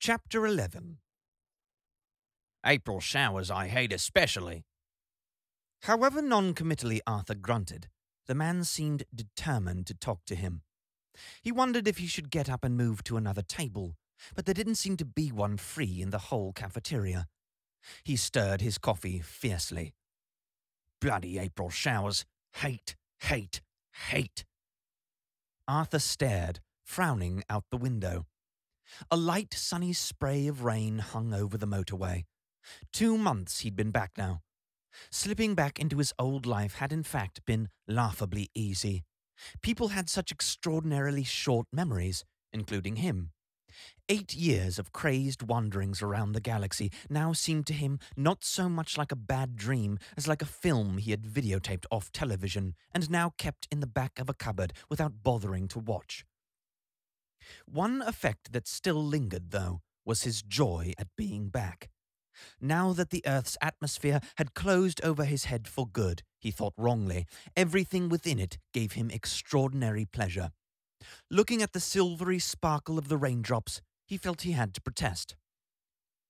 Chapter 11. April showers I hate especially. However non-committally Arthur grunted, the man seemed determined to talk to him. He wondered if he should get up and move to another table, but there didn't seem to be one free in the whole cafeteria. He stirred his coffee fiercely. Bloody April showers. Hate, hate, hate. Arthur stared, frowning out the window. A light, sunny spray of rain hung over the motorway. 2 months he'd been back now. Slipping back into his old life had in fact been laughably easy. People had such extraordinarily short memories, including him. 8 years of crazed wanderings around the galaxy now seemed to him not so much like a bad dream as like a film he had videotaped off television and now kept in the back of a cupboard without bothering to watch. One effect that still lingered, though, was his joy at being back. Now that the Earth's atmosphere had closed over his head for good, he thought wrongly, everything within it gave him extraordinary pleasure. Looking at the silvery sparkle of the raindrops, he felt he had to protest.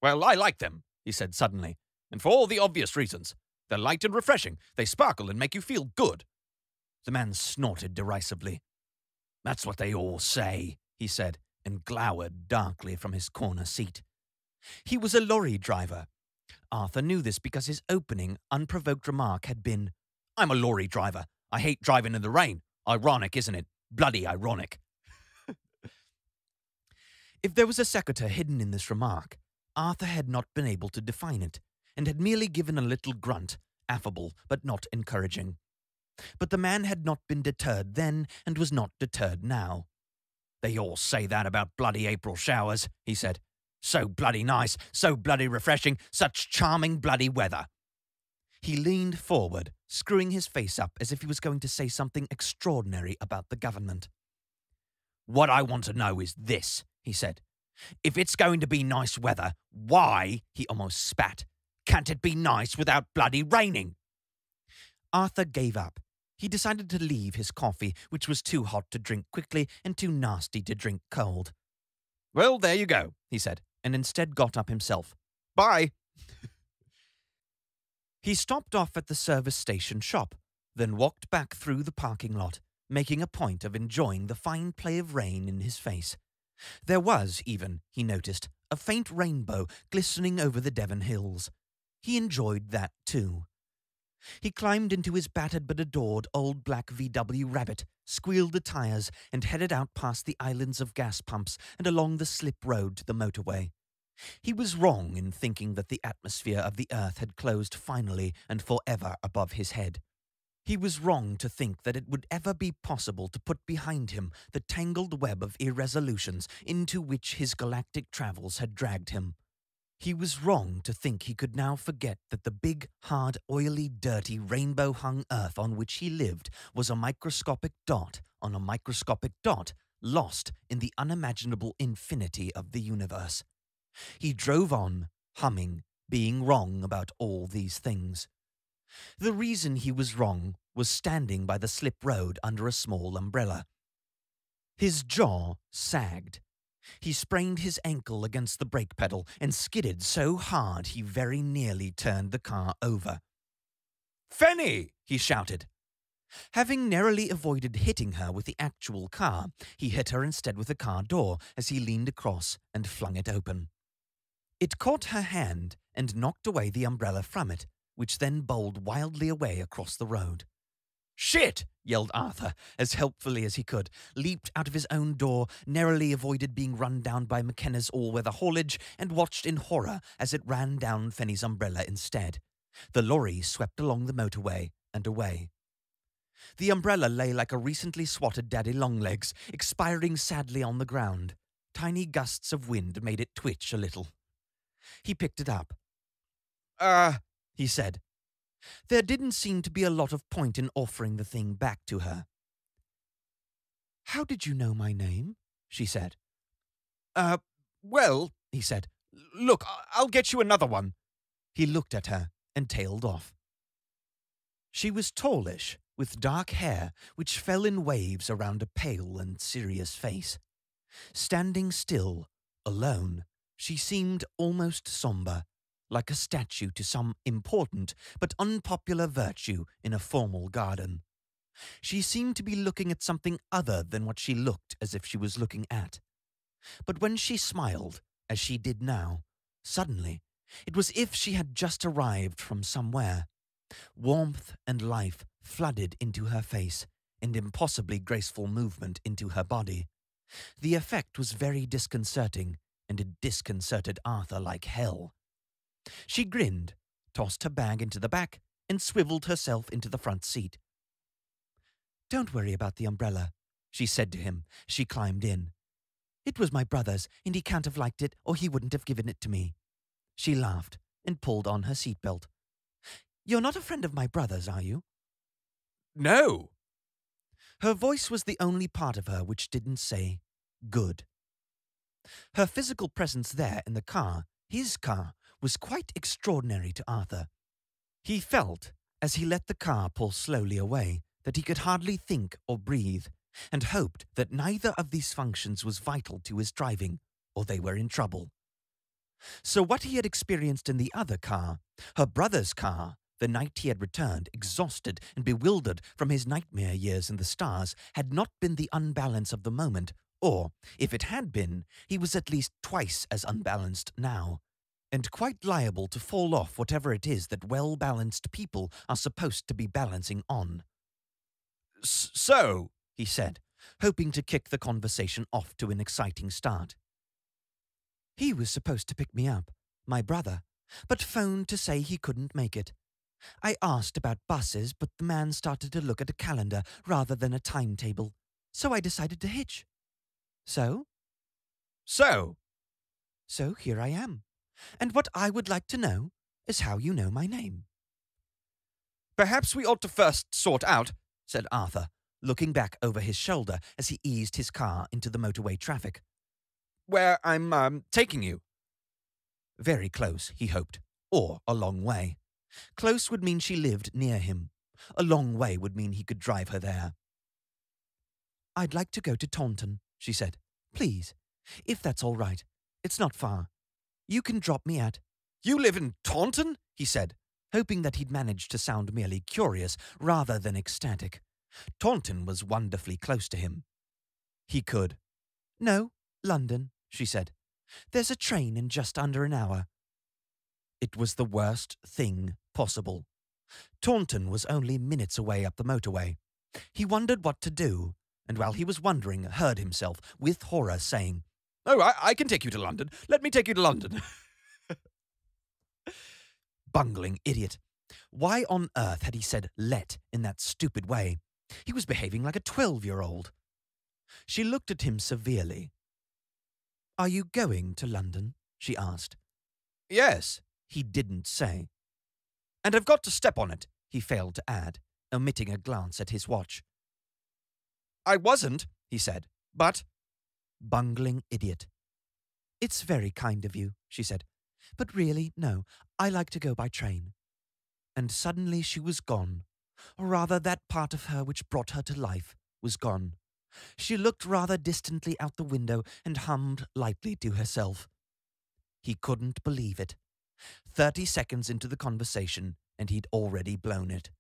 "Well, I like them," he said suddenly, "and for all the obvious reasons. They're light and refreshing. They sparkle and make you feel good." The man snorted derisively. "That's what they all say," he said, and glowered darkly from his corner seat. He was a lorry driver. Arthur knew this because his opening, unprovoked remark had been, "I'm a lorry driver. I hate driving in the rain. Ironic, isn't it? Bloody ironic." If there was a sequitur hidden in this remark, Arthur had not been able to define it, and had merely given a little grunt, affable but not encouraging. But the man had not been deterred then, and was not deterred now. "They all say that about bloody April showers," he said. "So bloody nice, so bloody refreshing, such charming bloody weather." He leaned forward, screwing his face up as if he was going to say something extraordinary about the government. "What I want to know is this," he said. "If it's going to be nice weather, why," he almost spat, "can't it be nice without bloody raining?" Arthur gave up. He decided to leave his coffee, which was too hot to drink quickly and too nasty to drink cold. "Well, there you go," he said, and instead got up himself. "Bye." He stopped off at the service station shop, then walked back through the parking lot, making a point of enjoying the fine play of rain in his face. There was even, he noticed, a faint rainbow glistening over the Devon hills. He enjoyed that too. He climbed into his battered but adored old black VW Rabbit, squealed the tires, and headed out past the islands of gas pumps and along the slip road to the motorway. He was wrong in thinking that the atmosphere of the Earth had closed finally and forever above his head. He was wrong to think that it would ever be possible to put behind him the tangled web of irresolutions into which his galactic travels had dragged him. He was wrong to think he could now forget that the big, hard, oily, dirty, rainbow-hung Earth on which he lived was a microscopic dot on a microscopic dot, lost in the unimaginable infinity of the universe. He drove on, humming, being wrong about all these things. The reason he was wrong was standing by the slip road under a small umbrella. His jaw sagged. He sprained his ankle against the brake pedal and skidded so hard he very nearly turned the car over. "Fanny!" he shouted. Having narrowly avoided hitting her with the actual car, he hit her instead with the car door as he leaned across and flung it open. It caught her hand and knocked away the umbrella from it, which then bowled wildly away across the road. "Shit!" yelled Arthur, as helpfully as he could, leaped out of his own door, narrowly avoided being run down by McKenna's all-weather haulage, and watched in horror as it ran down Fanny's umbrella instead. The lorry swept along the motorway and away. The umbrella lay like a recently swatted daddy longlegs, expiring sadly on the ground. Tiny gusts of wind made it twitch a little. He picked it up. He said. There didn't seem to be a lot of point in offering the thing back to her. "How did you know my name?" she said. Well," he said. "Look, I'll get you another one." He looked at her and tailed off. She was tallish, with dark hair which fell in waves around a pale and serious face. Standing still, alone, She seemed almost sombre, like a statue to some important but unpopular virtue in a formal garden. She seemed to be looking at something other than what she looked as if she was looking at. But when she smiled, as she did now, suddenly, it was as if she had just arrived from somewhere. Warmth and life flooded into her face, and impossibly graceful movement into her body. The effect was very disconcerting, and it disconcerted Arthur like hell. She grinned, tossed her bag into the back, and swiveled herself into the front seat. "Don't worry about the umbrella," she said to him. She climbed in. "It was my brother's, and he can't have liked it, or he wouldn't have given it to me." She laughed and pulled on her seatbelt. "You're not a friend of my brother's, are you?" No. Her voice was the only part of her which didn't say, "Good." Her physical presence there in the car, his car, was quite extraordinary to Arthur. He felt, as he let the car pull slowly away, that he could hardly think or breathe, and hoped that neither of these functions was vital to his driving, or they were in trouble. So what he had experienced in the other car, her brother's car, the night he had returned, exhausted and bewildered from his nightmare years in the stars, had not been the unbalance of the moment, or, if it had been, he was at least twice as unbalanced now, and quite liable to fall off whatever it is that well-balanced people are supposed to be balancing on. So, he said, hoping to kick the conversation off to an exciting start. He was supposed to pick me up, my brother, but phoned to say he couldn't make it. I asked about buses, but the man started to look at a calendar rather than a timetable, so I decided to hitch. So here I am. And what I would like to know is how you know my name. Perhaps we ought to first sort out, said Arthur, looking back over his shoulder as he eased his car into the motorway traffic. where I'm taking you. Very close, he hoped, or a long way. Close would mean she lived near him. A long way would mean he could drive her there. "I'd like to go to Taunton," she said. "Please, if that's all right. It's not far. You can drop me at—" You live in Taunton? he said, hoping that he'd managed to sound merely curious rather than ecstatic. Taunton was wonderfully close to him. He could. "No, London," she said. "There's a train in just under an hour." It was the worst thing possible. Taunton was only minutes away up the motorway. He wondered what to do, and while he was wondering, heard himself, with horror, saying, "Oh, I can take you to London. Let me take you to London." Bungling idiot. Why on earth had he said "let" in that stupid way? He was behaving like a 12-year-old. She looked at him severely. "Are you going to London?" she asked. Yes. He didn't say. And I've got to step on it. He failed to add, omitting a glance at his watch. I wasn't, he said, but... Bungling idiot. "It's very kind of you," she said. "But really, no, I like to go by train." And suddenly she was gone. Or rather, that part of her which brought her to life was gone. She looked rather distantly out the window and hummed lightly to herself. He couldn't believe it. 30 seconds into the conversation, and he'd already blown it.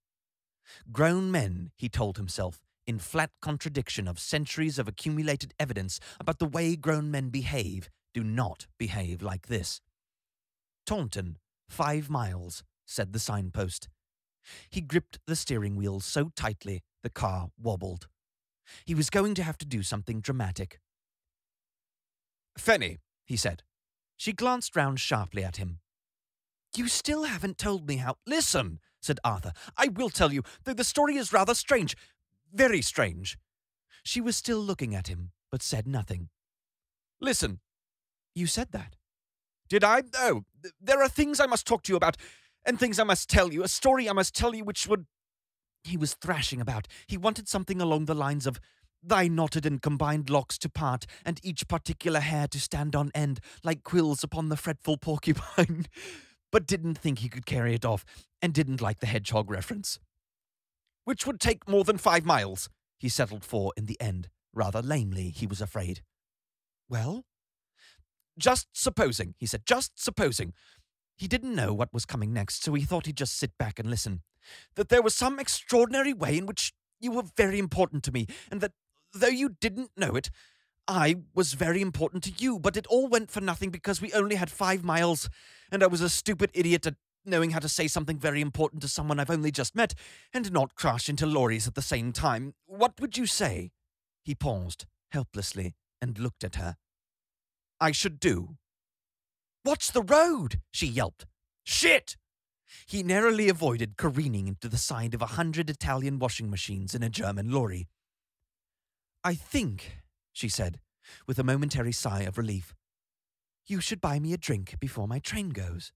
Grown men, he told himself, in flat contradiction of centuries of accumulated evidence about the way grown men behave, do not behave like this. Taunton, 5 miles, said the signpost. He gripped the steering wheel so tightly the car wobbled. He was going to have to do something dramatic. "Fenny," he said. She glanced round sharply at him. "You still haven't told me how—" "Listen," said Arthur. "I will tell you, though the story is rather strange. Very strange." She was still looking at him, but said nothing. "Listen." "You said that." "Did I? Oh, there are things I must talk to you about, and things I must tell you, a story I must tell you which would—" He was thrashing about. He wanted something along the lines of, "Thy knotted and combined locks to part, and each particular hair to stand on end, like quills upon the fretful porcupine," but didn't think he could carry it off, and didn't like the hedgehog reference. "Which would take more than 5 miles, he settled for in the end, rather lamely, he was afraid. "Well?" just supposing, he said, just supposing. He didn't know what was coming next, so he thought he'd just sit back and listen. That there was some extraordinary way in which you were very important to me, and that, though you didn't know it, I was very important to you, but it all went for nothing because we only had 5 miles, and I was a stupid idiot at knowing how to say something very important to someone I've only just met, and not crash into lorries at the same time. What would you say?" He paused, helplessly, and looked at her. "I should do." "Watch the road!" she yelped. "Shit!" He narrowly avoided careening into the side of 100 Italian washing machines in a German lorry. "I think," she said, with a momentary sigh of relief, "you should buy me a drink before my train goes."